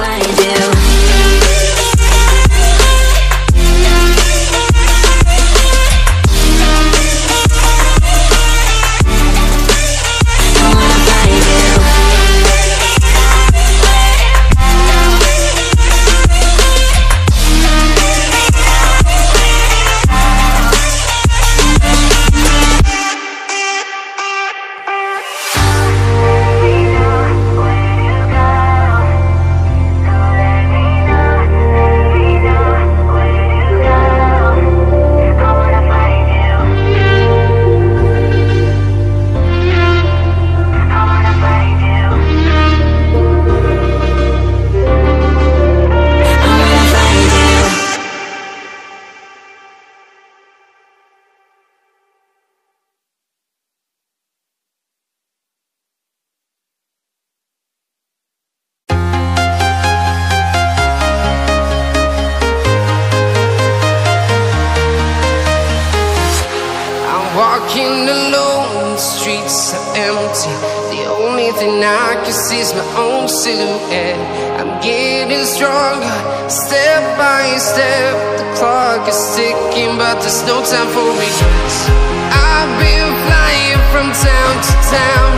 find you. Walking alone, the streets are empty. The only thing I can see is my own silhouette. I'm getting stronger, step by step. The clock is ticking, but there's no time for regrets. I've been flying from town to town,